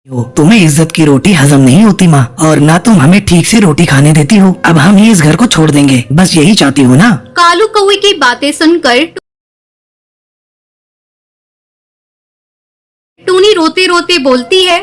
तुम्हें इज्जत की रोटी हजम नहीं होती माँ, और ना तुम हमें ठीक से रोटी खाने देती हो। अब हम ही इस घर को छोड़ देंगे, बस यही चाहती हो ना। कालू कौवे की बातें सुनकर टूनी रोते रोते बोलती है,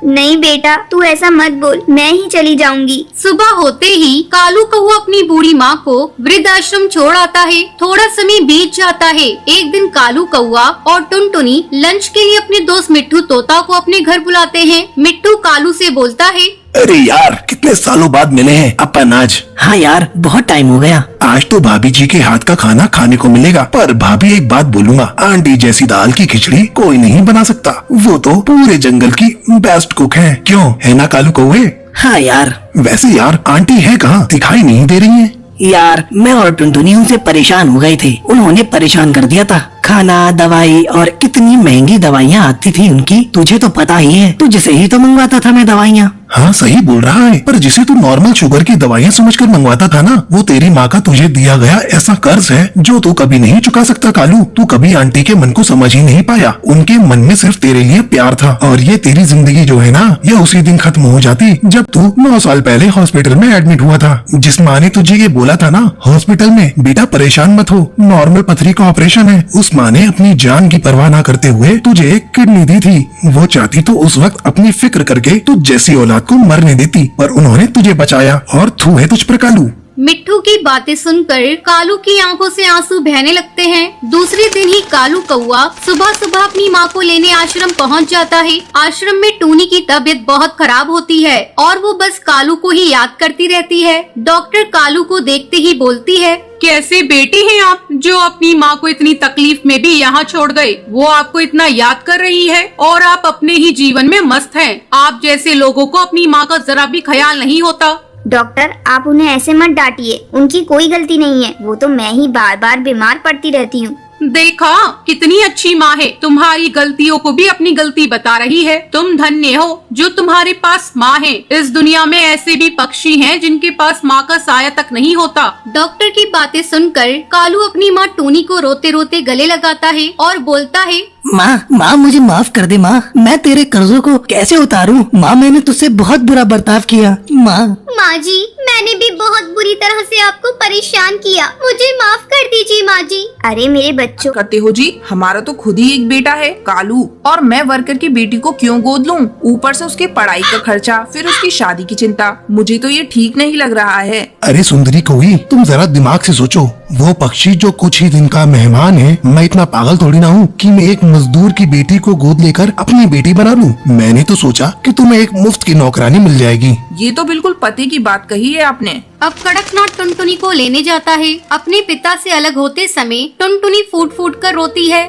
नहीं बेटा, तू ऐसा मत बोल, मैं ही चली जाऊंगी। सुबह होते ही कालू कौवा अपनी बूढ़ी माँ को वृद्धाश्रम छोड़ आता है। थोड़ा समय बीत जाता है। एक दिन कालू कौवा और टुनटुनी लंच के लिए अपने दोस्त मिट्ठू तोता को अपने घर बुलाते हैं। मिट्ठू कालू से बोलता है, अरे यार, कितने सालों बाद मिले हैं अपन आज। हाँ यार, बहुत टाइम हो गया। आज तो भाभी जी के हाथ का खाना खाने को मिलेगा। पर भाभी, एक बात बोलूंगा, आंटी जैसी दाल की खिचड़ी कोई नहीं बना सकता। वो तो पूरे जंगल की बेस्ट कुक है। क्यों, है ना कालू कौवे? हाँ यार। वैसे यार, आंटी है कहाँ? दिखाई नहीं दे रही है। यार, मैं और टुनटुनी उनसे परेशान हो गए थे। उन्होंने परेशान कर दिया था। खाना, दवाई, और कितनी महंगी दवाइयाँ आती थी उनकी, तुझे तो पता ही है। तुझसे ही तो मंगवाता था मैं दवाइयाँ। हाँ, सही बोल रहा है। पर जिसे तू नॉर्मल शुगर की दवाइयाँ समझकर मंगवाता था ना, वो तेरी माँ का तुझे दिया गया ऐसा कर्ज है जो तू कभी नहीं चुका सकता। कालू, तू कभी आंटी के मन को समझ ही नहीं पाया। उनके मन में सिर्फ तेरे लिए प्यार था। और ये तेरी जिंदगी जो है ना, ये उसी दिन खत्म हो जाती जब तू 9 साल पहले हॉस्पिटल में एडमिट हुआ था। जिस माँ ने तुझे ये बोला था ना हॉस्पिटल में, बेटा परेशान मत हो, नॉर्मल पथरी का ऑपरेशन है, उस माँ ने अपनी जान की परवाह न करते हुए तुझे एक किडनी दी थी। वो चाहती तो उस वक्त अपनी फिक्र करके तुझ जैसी औलाद को मरने देती, पर उन्होंने तुझे बचाया और तू है तुझ पर कालू। मिट्ठू की बातें सुनकर कालू की आंखों से आंसू बहने लगते हैं। दूसरे दिन ही कालू कौवा सुबह सुबह अपनी माँ को लेने आश्रम पहुँच जाता है। आश्रम में टूनी की तबीयत बहुत खराब होती है और वो बस कालू को ही याद करती रहती है। डॉक्टर कालू को देखते ही बोलती है, कैसे बेटी हैं आप, जो अपनी माँ को इतनी तकलीफ में भी यहाँ छोड़ गए। वो आपको इतना याद कर रही है और आप अपने ही जीवन में मस्त हैं। आप जैसे लोगों को अपनी माँ का जरा भी ख्याल नहीं होता। डॉक्टर, आप उन्हें ऐसे मत डांटिए, उनकी कोई गलती नहीं है। वो तो मैं ही बार बार बीमार पड़ती रहती हूँ। देखा, कितनी अच्छी माँ है, तुम्हारी गलतियों को भी अपनी गलती बता रही है। तुम धन्य हो जो तुम्हारे पास माँ है। इस दुनिया में ऐसे भी पक्षी हैं जिनके पास माँ का साया तक नहीं होता। डॉक्टर की बातें सुनकर कालू अपनी माँ टूनी को रोते रोते गले लगाता है और बोलता है, माँ मुझे माफ कर दे माँ, मैं तेरे कर्जों को कैसे उतारूं? माँ, मैंने तुझसे बहुत बुरा बर्ताव किया। माँ जी, मैंने भी बहुत बुरी तरह से आपको परेशान किया, मुझे माफ कर दीजिए माँ जी। अरे मेरे बच्चों, करते हो जी, हमारा तो खुद ही एक बेटा है कालू, और मैं वर्कर की बेटी को क्यों गोद लूं? ऊपर से उसके पढ़ाई का खर्चा, फिर उसकी शादी की चिंता। मुझे तो ये ठीक नहीं लग रहा है। अरे सुंदरी कौवी, तुम जरा दिमाग से सोचो। वो पक्षी जो कुछ ही दिन का मेहमान है, मैं इतना पागल थोड़ी ना हूँ कि मैं एक मजदूर की बेटी को गोद लेकर अपनी बेटी बना लूं। मैंने तो सोचा कि तुम्हें एक मुफ्त की नौकरानी मिल जाएगी। ये तो बिल्कुल पते की बात कही है आपने। अब कड़कनाथ टुनटुनी को लेने जाता है। अपने पिता से अलग होते समय टुनटुनी फूट फूट कर रोती है।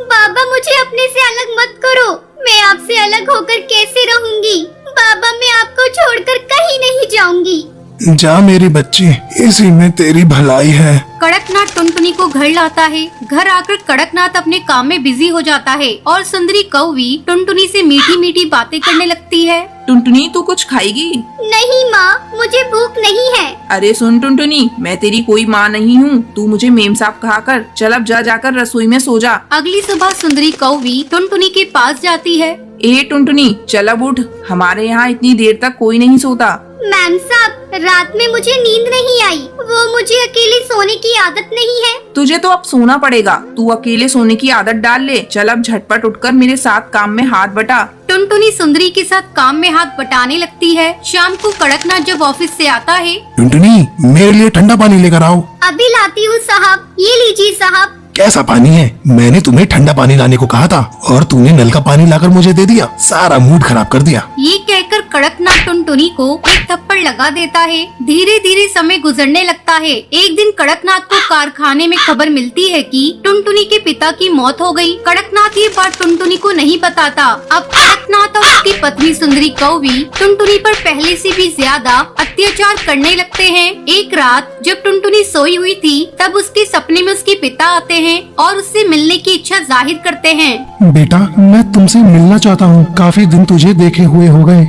बाबा, मुझे अपने से अलग मत करो, मैं आपसे अलग होकर कैसे रहूंगी? बाबा, मैं आपको छोड़कर कहीं नहीं जाऊंगी। जा मेरे बच्चे, इसी में तेरी भलाई है। कड़कनाथ टुनटुनी को घर लाता है। घर आकर कड़कनाथ अपने काम में बिजी हो जाता है और सुंदरी कौवी टुनटुनी से मीठी मीठी बातें करने लगती है। टुनटुनी, तू कुछ खाएगी? नहीं माँ, मुझे भूख नहीं है। अरे सुन टुनटुनी, मैं तेरी कोई माँ नहीं हूँ। तू मुझे मेम साहब कहा कर। चल अब जा जाकर रसोई में सो जा। अगली सुबह सुंदरी कौवी टुनटुनी के पास जाती है। ए टुनटुनी, चल अब उठ, हमारे यहाँ इतनी देर तक कोई नहीं सोता। मैम साहब, रात में मुझे नींद नहीं आई, वो मुझे अकेले सोने की आदत नहीं है। तुझे तो अब सोना पड़ेगा। तू अकेले सोने की आदत डाल ले। चल अब झटपट उठकर मेरे साथ काम में हाथ बटा। टुनटुनी सुंदरी के साथ काम में हाथ बटाने लगती है। शाम को कड़कनाथ जब ऑफिस से आता है, टुनटुनी, मेरे लिए ठंडा पानी लेकर आओ। अभी लाती हूँ साहब। ये लीजिए साहब। कैसा पानी है? मैंने तुम्हें ठंडा पानी लाने को कहा था और तूने नल का पानी लाकर मुझे दे दिया। सारा मूड खराब कर दिया। ये कहकर कड़कनाथ टुनटुनी को एक थप्पड़ लगा देता है। धीरे धीरे समय गुजरने लगता है। एक दिन कड़कनाथ को कारखाने में खबर मिलती है कि टुनटुनी के पिता की मौत हो गई। कड़कनाथ ये बात टुनटुनी को नहीं बताता। अब कड़कनाथ और उसकी पत्नी सुंदरी कौवी टुनटुनी पर पहले से भी ज्यादा अत्याचार करने लगते हैं। एक रात जब टुनटुनी सोई हुई थी, तब उसके सपने में उसके पिता आते हैं और उससे मिलने की इच्छा जाहिर करते हैं। बेटा, मैं तुमसे मिलना चाहता हूँ, काफी दिन तुझे देखे हुए हो गए।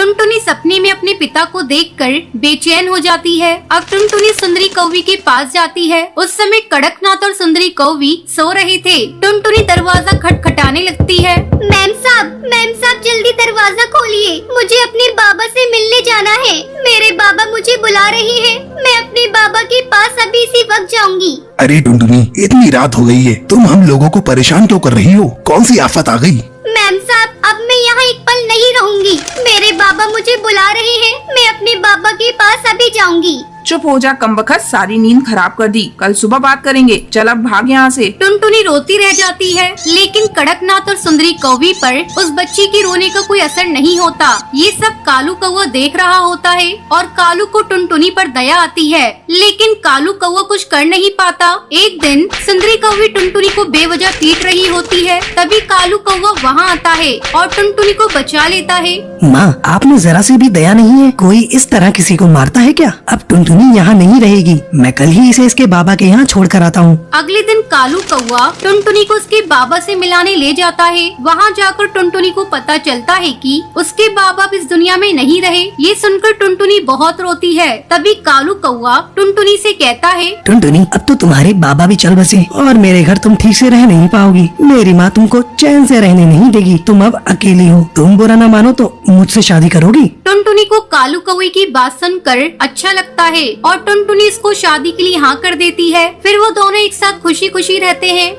टुनटुनी सपने में अपने पिता को देखकर बेचैन हो जाती है। अब टुनटुनी सुंदरी कौवी के पास जाती है। उस समय कड़कनाथ और सुंदरी कौवी सो रहे थे। टुनटुनी दरवाजा खटखटाने लगती है। मैम साहब जल्दी दरवाजा खोलिए, मुझे अपने बाबा से मिलने जाना है। मेरे बाबा मुझे बुला रहे हैं। मैं अपने बाबा के पास अभी इसी वक्त जाऊंगी। अरे टुनटुनी, इतनी रात हो गई है, तुम हम लोगों को परेशान क्यों कर रही हो? कौन सी आफत आ गई? मैम साहब, अब मैं यहाँ एक पल नहीं रहूंगी। मेरे बाबा मुझे बुला रहे हैं। मैं अपने बाबा के पास अभी जाऊंगी। चुप हो जा कमबख्त, सारी नींद खराब कर दी। कल सुबह बात करेंगे, चल अब भाग यहाँ से। टुनटुनी रोती रह जाती है, लेकिन कड़कनाथ और सुंदरी कौवी पर उस बच्ची की रोने का कोई असर नहीं होता। ये सब कालू कौवा देख रहा होता है और कालू को टुनटुनी पर दया आती है, लेकिन कालू कौवा कुछ कर नहीं पाता। एक दिन सुंदरी कौवी टुनटुनी को बेवजह पीट रही होती है। तभी कालू कौवा वहाँ आता है और टुनटुनी को बचा लेता है। माँ, आप में जरा सी भी दया नहीं है? कोई इस तरह किसी को मारता है क्या? अब टुनटुनी यहाँ नहीं रहेगी। मैं कल ही इसे इसके बाबा के यहाँ छोड़ कर आता हूँ। अगले दिन कालू कौवा टुनटुनी को उसके बाबा से मिलाने ले जाता है। वहाँ जाकर टुनटुनी को पता चलता है कि उसके बाबा अब इस दुनिया में नहीं रहे। ये सुनकर टुनटुनी बहुत रोती है। तभी कालू कौवा टुनटुनी से कहता है, टुनटुनी, अब तो तुम्हारे बाबा भी चल बसे और मेरे घर तुम ठीक से रह नहीं पाओगी। मेरी माँ तुमको चैन से रहने नहीं देगी। तुम अब अकेली हो। तुम बुरा न मानो तो मुझसे शादी करोगी? टुनटुनी को कालू कौवे की बात सुनकर अच्छा लगता है और टुनटुनी इसको शादी के लिए हाँ कर देती है। फिर वो दोनों एक साथ खुशी खुशी रहते हैं।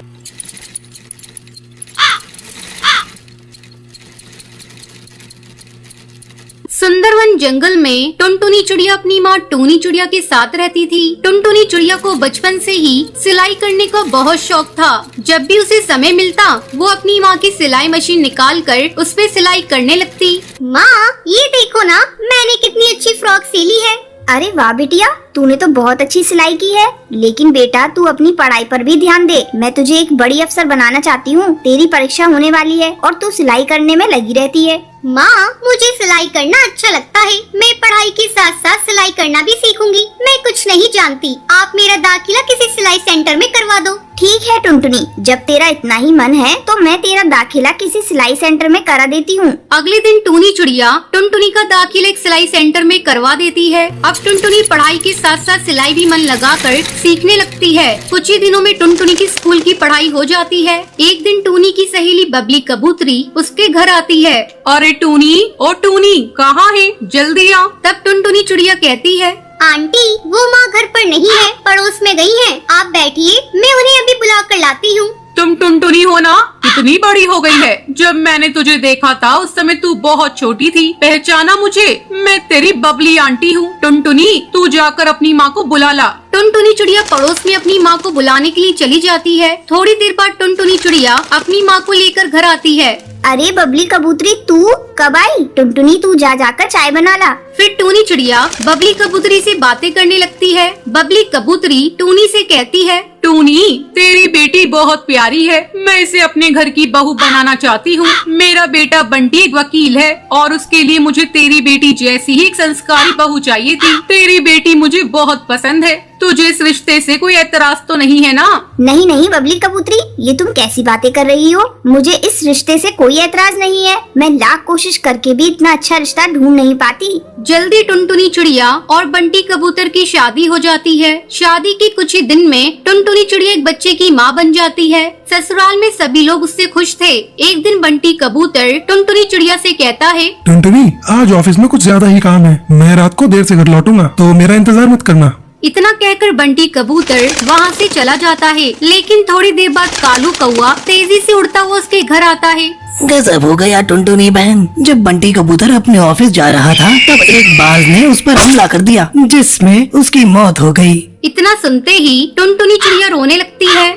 सुंदरवन जंगल में टुनटुनी चिड़िया अपनी माँ टूनी चिड़िया के साथ रहती थी। टुनटुनी चिड़िया को बचपन से ही सिलाई करने का बहुत शौक था। जब भी उसे समय मिलता वो अपनी माँ की सिलाई मशीन निकाल कर उस पे सिलाई करने लगती। माँ, ये देखो ना, मैंने कितनी अच्छी फ्रॉक सिली है। अरे वाह बिटिया, तूने तो बहुत अच्छी सिलाई की है। लेकिन बेटा, तू अपनी पढ़ाई पर भी ध्यान दे। मैं तुझे एक बड़ी अफसर बनाना चाहती हूँ। तेरी परीक्षा होने वाली है और तू सिलाई करने में लगी रहती है। माँ, मुझे सिलाई करना अच्छा लगता है। मैं पढ़ाई के साथ साथ सिलाई करना भी सीखूंगी। मैं कुछ नहीं जानती। आप मेरा दाखिला किसी सिलाई सेंटर में करवा दो। ठीक है टुनटुनी, जब तेरा इतना ही मन है तो मैं तेरा दाखिला किसी सिलाई सेंटर में करा देती हूँ। अगले दिन टूनी चिड़िया टुनटुनी का दाखिला एक सिलाई सेंटर में करवा देती है। अब टुनटुनी पढ़ाई के साथ साथ सिलाई भी मन लगाकर सीखने लगती है। कुछ ही दिनों में टुनटुनी की स्कूल की पढ़ाई हो जाती है। एक दिन टूनी की सहेली बबली कबूतरी उसके घर आती है। अरे टूनी, ओ टूनी, कहाँ है? जल्दी आ। तब टुनटुनी चिड़िया कहती है, आंटी, वो माँ घर पर नहीं है, पड़ोस में गई है। आप बैठिए, मैं उन्हें अभी बुला कर लाती हूँ। तुम टुनटुनी हो ना? कितनी बड़ी हो गई है। जब मैंने तुझे देखा था उस समय तू बहुत छोटी थी। पहचाना मुझे? मैं तेरी बबली आंटी हूँ। टुनटुनी, तू जाकर अपनी माँ को बुला ला। टुनटुनी चिड़िया पड़ोस में अपनी माँ को बुलाने के लिए चली जाती है। थोड़ी देर बाद टुनटुनी चिड़िया अपनी माँ को लेकर घर आती है। अरे बबली कबूतरी, तू कब आई? टुनटुनी, तू जाकर चाय बना ला। फिर टूनी चिड़िया बबली कबूतरी से बातें करने लगती है। बबली कबूतरी टूनी से कहती है, टूनी, तेरी बेटी बहुत प्यारी है। मैं इसे अपने घर की बहू बनाना चाहती हूँ। मेरा बेटा बंटी एक वकील है और उसके लिए मुझे तेरी बेटी जैसी ही एक संस्कारी बहू चाहिए थी। तेरी बेटी मुझे बहुत पसंद है। तुझे इस रिश्ते से कोई एतराज तो नहीं है ना? नहीं नहीं बबली कबूतरी, ये तुम कैसी बातें कर रही हो? मुझे इस रिश्ते से कोई एतराज नहीं है। मैं लाख कोशिश करके भी इतना अच्छा रिश्ता ढूंढ नहीं पाती। जल्दी टुनटुनी चिड़िया और बंटी कबूतर की शादी हो जाती है। शादी के कुछ ही दिन में टुनटुनी चिड़िया एक बच्चे की माँ बन जाती है। ससुराल में सभी लोग उससे खुश थे। एक दिन बंटी कबूतर टुनटुनी चिड़िया से कहता है, टुनटुनी, आज ऑफिस में कुछ ज्यादा ही काम है। मैं रात को देर से घर लौटूंगा, तो मेरा इंतजार मत करना। इतना कहकर बंटी कबूतर वहाँ से चला जाता है। लेकिन थोड़ी देर बाद कालू कौवा तेजी से उड़ता हुआ उसके घर आता है। गजब हो गया टुनटुनी बहन। जब बंटी कबूतर अपने ऑफिस जा रहा था तब एक बाज ने उस पर हमला कर दिया, जिसमें उसकी मौत हो गई। इतना सुनते ही टुनटुनी चिड़िया रोने लगती है।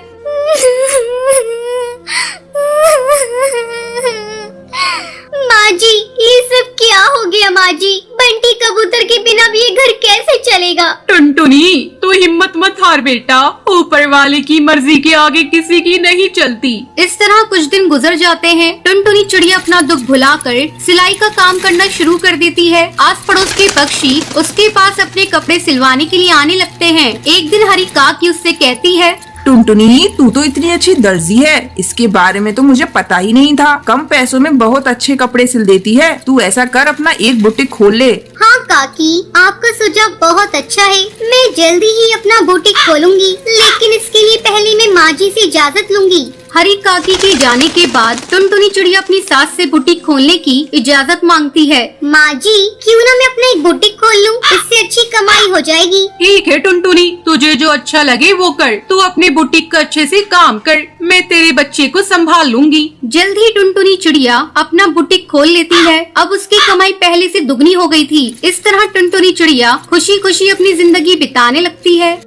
माँ जी, ये सब क्या हो गया? माँ जी, बंटी कबूतर के बिना भी ये घर कैसे चलेगा? टुनटुनी, तू हिम्मत मत हार बेटा। ऊपर वाले की मर्जी के आगे किसी की नहीं चलती। इस तरह कुछ दिन गुजर जाते हैं। टुनटुनी चिड़िया अपना दुख भुलाकर सिलाई का काम करना शुरू कर देती है। आस पड़ोस के पक्षी उसके पास अपने कपड़े सिलवाने के लिए आने लगते हैं। एक दिन हरी काकी उससे कहती है, टुनटुनी, तू तो इतनी अच्छी दर्जी है, इसके बारे में तो मुझे पता ही नहीं था। कम पैसों में बहुत अच्छे कपड़े सिल देती है। तू ऐसा कर, अपना एक बुटीक खोल ले। हाँ काकी, आपका सुझाव बहुत अच्छा है। मैं जल्दी ही अपना बुटीक खोलूंगी, लेकिन इसके लिए पहले मैं माँ जी से इजाजत लूंगी। हरी काकी के जाने के बाद टुनटुनी चिड़िया अपनी सास से बुटीक खोलने की इजाजत मांगती है। माँ जी, क्यों ना मैं अपना एक बुटीक खोल लूं, इससे अच्छी कमाई हो जाएगी। ठीक है टुनटुनी, तुझे जो अच्छा लगे वो कर। तू अपने बुटीक का अच्छे से काम कर, मैं तेरे बच्चे को संभाल लूंगी। जल्द ही टुनटुनी चिड़िया अपना बुटीक खोल लेती है। अब उसकी कमाई पहले से दुगनी हो गई थी। इस तरह टुनटुनी चिड़िया खुशी खुशी अपनी जिंदगी बिताने लगती है।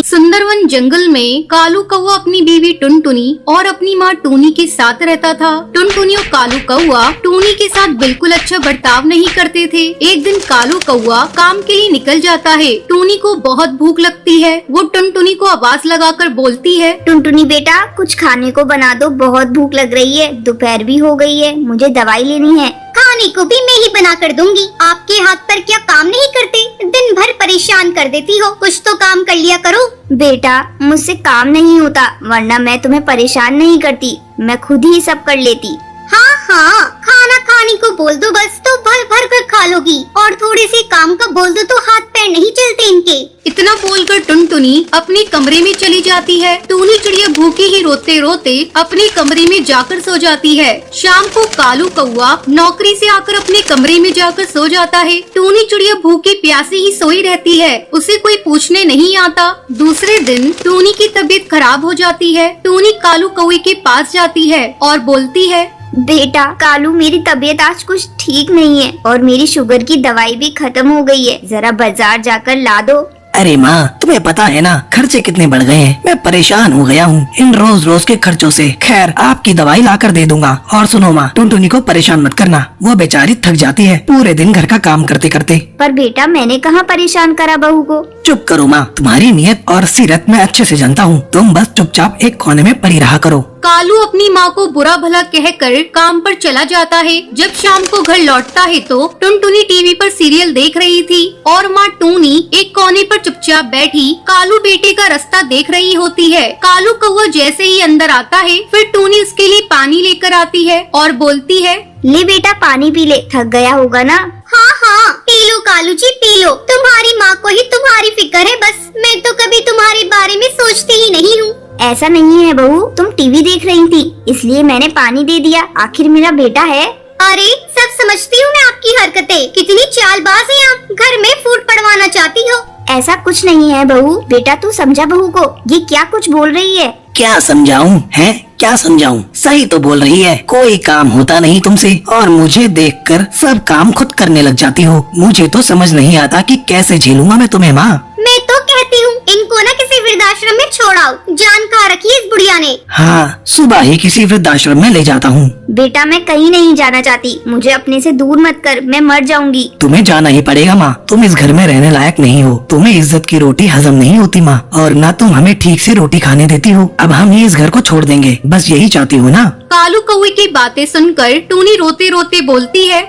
सुंदरवन जंगल में कालू कौवा अपनी बीवी टुनटुनी और अपनी माँ टूनी के साथ रहता था। टुनटुनी और कालू कौवा टूनी के साथ बिल्कुल अच्छा बर्ताव नहीं करते थे। एक दिन कालू कौवा काम के लिए निकल जाता है। टूनी को बहुत भूख लगती है। वो टुनटुनी को आवाज लगाकर बोलती है, टुनटुनी बेटा, कुछ खाने को बना दो, बहुत भूख लग रही है। दोपहर भी हो गई है, मुझे दवाई लेनी है। खाने को भी मैं ही बना कर दूंगी। आपके हाथ पर क्या काम नहीं करते? दिन भर परेशान कर देती हो, कुछ तो काम कर लिया करो। बेटा, मुझसे काम नहीं होता, वरना मैं तुम्हें परेशान नहीं करती, मैं खुद ही सब कर लेती। हाँ हाँ, खाना खाने को बोल दो बस, तो भर भर कर खा लोगी। और थोड़े से काम का बोल दो तो हाथ पैर नहीं चलते इनके। इतना बोलकर टुनटुनी अपने कमरे में चली जाती है। टूनी चिड़िया भूखी ही रोते रोते अपने कमरे में जाकर सो जाती है। शाम को कालू कौवा नौकरी से आकर अपने कमरे में जाकर सो जाता है। टूनी चिड़िया भूखी प्यासी ही सोई रहती है, उसे कोई पूछने नहीं आता। दूसरे दिन टूनी की तबीयत खराब हो जाती है। टूनी कालू कौवे के पास जाती है और बोलती है, बेटा कालू, मेरी तबीयत आज कुछ ठीक नहीं है और मेरी शुगर की दवाई भी खत्म हो गई है, जरा बाजार जाकर ला दो। अरे माँ, तुम्हें पता है ना खर्चे कितने बढ़ गए हैं। मैं परेशान हो गया हूँ इन रोज रोज के खर्चों से। खैर, आपकी दवाई ला कर दे दूंगा। और सुनो माँ, टुनटुनी को परेशान मत करना, वो बेचारी थक जाती है पूरे दिन घर का काम करते करते। पर बेटा, मैंने कहाँ परेशान करा बहू को। चुप करो माँ, तुम्हारी नियत और सीरत मैं अच्छे से जानता हूँ। तुम बस चुपचाप एक कोने में पड़ी रहा करो। कालू अपनी माँ को बुरा भला कहकर काम पर चला जाता है। जब शाम को घर लौटता है तो टुनटुनी टीवी पर सीरियल देख रही थी और माँ टूनी एक कोने पर चुपचाप बैठी कालू बेटे का रास्ता देख रही होती है। कालू कौवा जैसे ही अंदर आता है, फिर टूनी उसके लिए पानी लेकर आती है और बोलती है, ले बेटा, पानी पी ले, थक गया होगा ना। हाँ हाँ, P low Kalu ji, P low. तुम्हारी माँ को ही तुम्हारी फिक्र है बस, मैं तो कभी तुम्हारे बारे में सोचती ही नहीं हूँ। ऐसा नहीं है बहू, तुम टीवी देख रही थी इसलिए मैंने पानी दे दिया, आखिर मेरा बेटा है। अरे, सब समझती हूँ मैं आपकी हरकतें, कितनी चालबाज हैं आप, घर में फूट पड़वाना चाहती हो। ऐसा कुछ नहीं है बहू, बेटा तू समझा बहू को, ये क्या कुछ बोल रही है। क्या समझाऊं? है क्या समझाऊं? सही तो बोल रही है, कोई काम होता नहीं तुमसे और मुझे देखकर सब काम खुद करने लग जाती हो। मुझे तो समझ नहीं आता कि कैसे झेलूंगा मैं तुम्हें माँ। मैं तो कहती हूँ इनको ना किसी वृद्धाश्रम में छोड़ाओ, जान खा रखी है इस बुढ़िया ने। हाँ, सुबह ही किसी वृद्धाश्रम में ले जाता हूँ। बेटा, मैं कहीं नहीं जाना चाहती, मुझे अपने से दूर मत कर, मैं मर जाऊंगी। तुम्हें जाना ही पड़ेगा माँ, तुम इस घर में रहने लायक नहीं हो। तुम्हें इज्जत की रोटी हजम नहीं होती माँ, और न तुम हमें ठीक से रोटी खाने देती हो। अब हम ही इस घर को छोड़ देंगे, बस यही चाहती हो ना। कालू कौवे की बातें सुनकर टूनी रोते रोते बोलती है,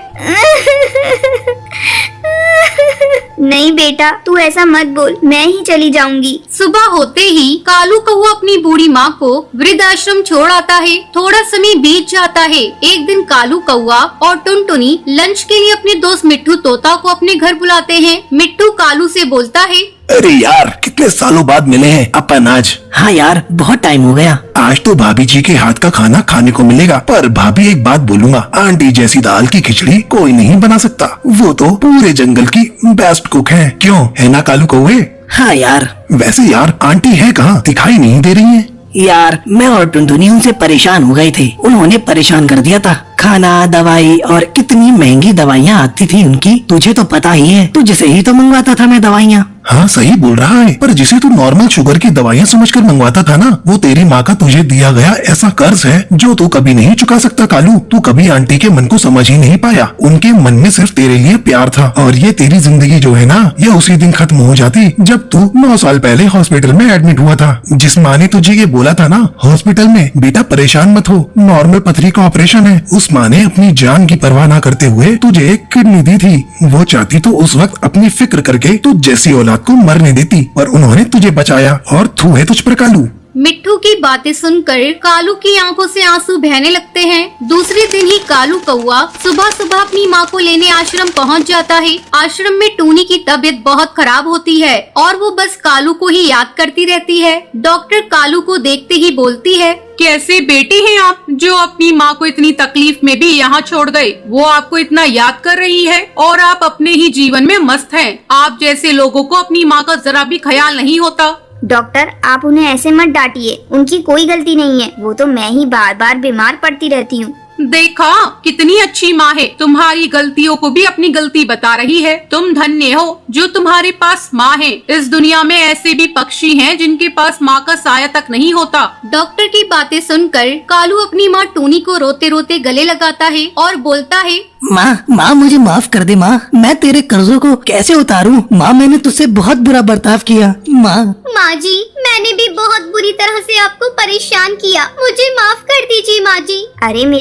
नहीं बेटा, तू ऐसा मत बोल, मैं ही चली जाऊंगी। सुबह होते ही कालू कौवा अपनी बूढ़ी माँ को वृद्धाश्रम छोड़ आता है। थोड़ा समय बीत जाता है। एक दिन कालू कौवा और टुनटुनी लंच के लिए अपने दोस्त मिट्टू तोता को अपने घर बुलाते हैं। मिट्टू कालू से बोलता है, अरे यार, कितने सालों बाद मिले हैं अपन आज। हाँ यार, बहुत टाइम हो गया। आज तो भाभी जी के हाथ का खाना खाने को मिलेगा। पर भाभी, एक बात बोलूंगा, आंटी जैसी दाल की खिचड़ी कोई नहीं बना सकता। वो तो पूरे जंगल की बेस्ट कुक है। क्यों, है ना कालू कौवे? हाँ यार। वैसे यार, आंटी है कहाँ, दिखाई नहीं दे रही है। यार, मैं और टुनटुनी उनसे परेशान हो गए थे। उन्होंने परेशान कर दिया था। खाना, दवाई और कितनी महंगी दवाइयाँ आती थी उनकी, तुझे तो पता ही है। तुझसे ही तो मंगवाता था मैं दवाइयाँ। हाँ, सही बोल रहा है। पर जिसे तू नॉर्मल शुगर की दवाइयाँ समझकर मंगवाता था ना, वो तेरी माँ का तुझे दिया गया ऐसा कर्ज है जो तू कभी नहीं चुका सकता कालू। तू कभी आंटी के मन को समझ ही नहीं पाया। उनके मन में सिर्फ तेरे लिए प्यार था। और ये तेरी जिंदगी जो है ना, ये उसी दिन खत्म हो जाती जब तू 9 साल पहले हॉस्पिटल में एडमिट हुआ था। जिस माँ ने तुझे ये बोला था ना हॉस्पिटल में, बेटा परेशान मत हो, नॉर्मल पथरी का ऑपरेशन है, उस माँ ने अपनी जान की परवाह न करते हुए तुझे एक किडनी दी थी। वो चाहती तो उस वक्त अपनी फिक्र करके तू जैसी औलाद औलाद को मरने देती, पर उन्होंने तुझे बचाया और तू है तुझ पर कालू। मिट्ठू की बातें सुनकर कालू की आंखों से आंसू बहने लगते हैं। दूसरे दिन ही कालू कौआ सुबह सुबह अपनी माँ को लेने आश्रम पहुँच जाता है। आश्रम में टूनी की तबीयत बहुत खराब होती है और वो बस कालू को ही याद करती रहती है। डॉक्टर कालू को देखते ही बोलती है, कैसे बेटे हैं आप जो अपनी माँ को इतनी तकलीफ में भी यहाँ छोड़ गए। वो आपको इतना याद कर रही है और आप अपने ही जीवन में मस्त हैं। आप जैसे लोगों को अपनी माँ का जरा भी ख्याल नहीं होता। डॉक्टर, आप उन्हें ऐसे मत डांटिए, उनकी कोई गलती नहीं है। वो तो मैं ही बार बार बीमार पड़ती रहती हूँ। देखा कितनी अच्छी माँ है, तुम्हारी गलतियों को भी अपनी गलती बता रही है। तुम धन्य हो जो तुम्हारे पास माँ है। इस दुनिया में ऐसे भी पक्षी हैं जिनके पास माँ का साया तक नहीं होता। डॉक्टर की बातें सुनकर कालू अपनी माँ टूनी को रोते रोते गले लगाता है और बोलता है, माँ मुझे माफ कर दे माँ, मैं तेरे कर्जों को कैसे उतारूं? माँ मैंने तुझसे बहुत बुरा बर्ताव किया। माँ जी, मैंने भी बहुत बुरी तरह से आपको परेशान किया, मुझे माफ कर दीजिए माँ जी। अरे